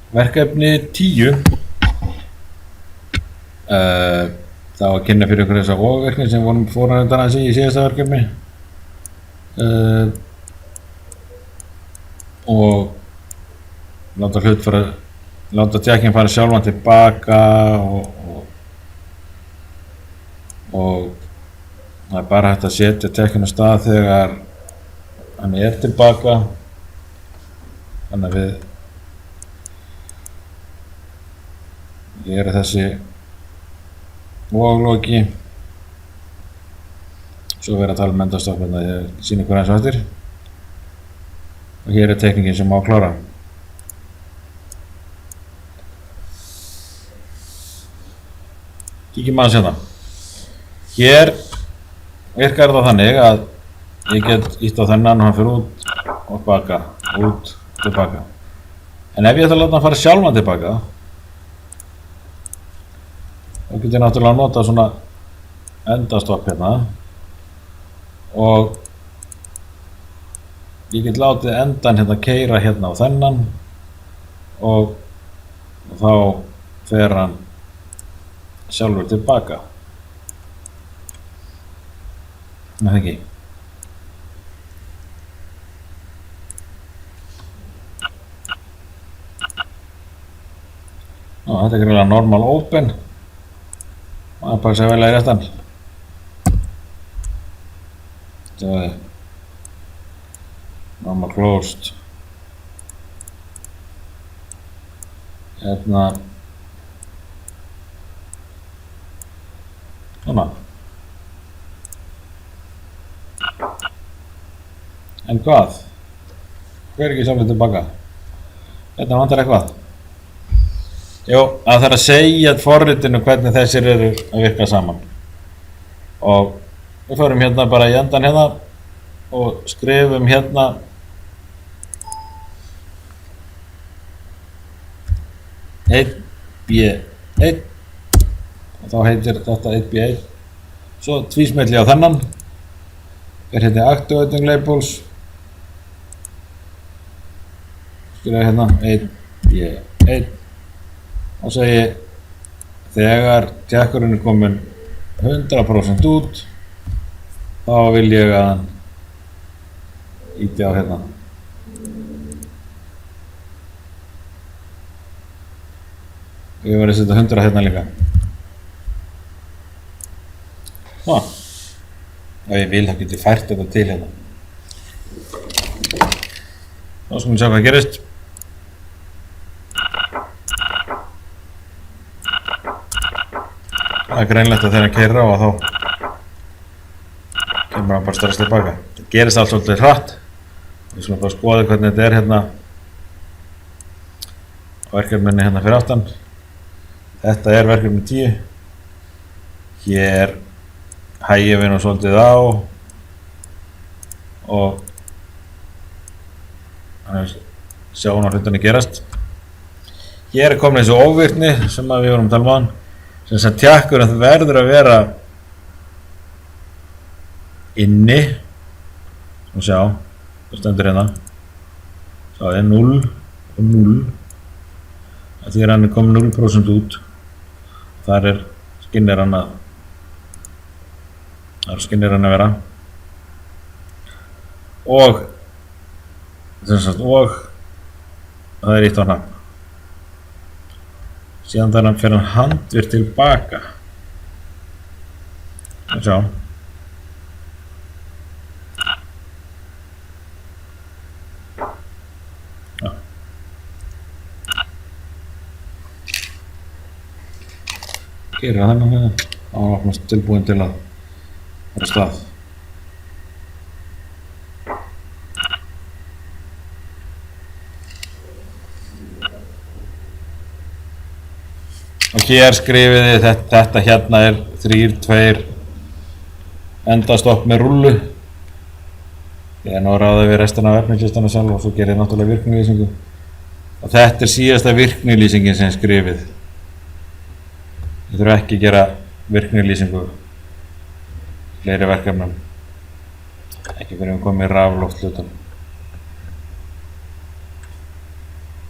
Verkefni 10 það var að kynna fyrir ykkur þessa og-verkefni sem vorum fóranöndan að segja í síðasta verkefni og láta tjekkinn fara sjálfan tilbaka og það er bara hægt að setja tjekkinn á stað þegar hann er tilbaka, þannig að við gerum þessi og-loki, svo verður að tala um endastopp hérna, ég sýni ykkur eins og eftir og hér er teikningin sem má klára. Kíkjum aðeins hérna. Hér virkar það þannig að ég get ítt á þennan og hann fyrir út og baka, út, tilbaka. En ef ég ætla að láta hann fara sjálfan tilbaka, þá get ég náttúrulega að nota svona endastopp hérna og ég get látið endan hérna keyra hérna á þennan og þá fer hann sjálfur tilbaka. Nei, það ekki. Þetta er greiðlega normal open. Það passa vel að réttan. Þetta er normal closed. Hérna. Svona. En hvað? Hver ekki sjálfur tilbaka? Hérna vantar eitthvað. Jú, það þarf að segja forritinu hvernig þessir eru að virka saman. Og við förum hérna bara í endan hérna og skrifum hérna einn B1 og þá heitir þetta 1B1. Svo tvísmelli á þennan. Er hérna activating labels. Skrifa hérna 1B1 og segi þegar tjekkurinn er komin 100% út þá vil ég að hann íti á hérna. Ég verði að setja 100 hérna líka. Svona. Ef ég vil þá get ég fært þetta til hérna. Þá skulum við sjá hvað gerist. Það er greinlegt að þegar hann keyrir á að þá kemur hann bara strax tilbaka. Það gerist allt svolítið hratt. Við skulum bara skoða hvernig þetta er hérna á verkefninni hérna fyrir aftan. Þetta er verkefni 10. Hér hægjum við nú svolítið á og sjáum að hlutinni gerast. Hér er komin þessi óvirkni sem við vorum að tala um áðan. Sem að tjekkurinn verður að vera inni og sjá, það stendur hérna það er 0 og 0 því að hann er komin 0% út þar er skinnerann að vera og það er ítt á hnapp. Síðan þar fer hann handvirkt tilbaka. Og sjá. Já. Gerir það þennan hérna. Þá er hann tilbúinn til að fara af stað. Og hér skrifiði þetta hérna er 3, 2 endastopp með rullu. Ég er nú að ráða við restina af verkefnislistanum sjálf og svo gerir ég náttúrulega virknilýsingu. Og þetta er síðasta virknilýsingin sem skrifið. Ég þurfa ekki að gera virknilýsingu fleiri verkefnum. Ekki fyrir að koma í rafloftshlutum.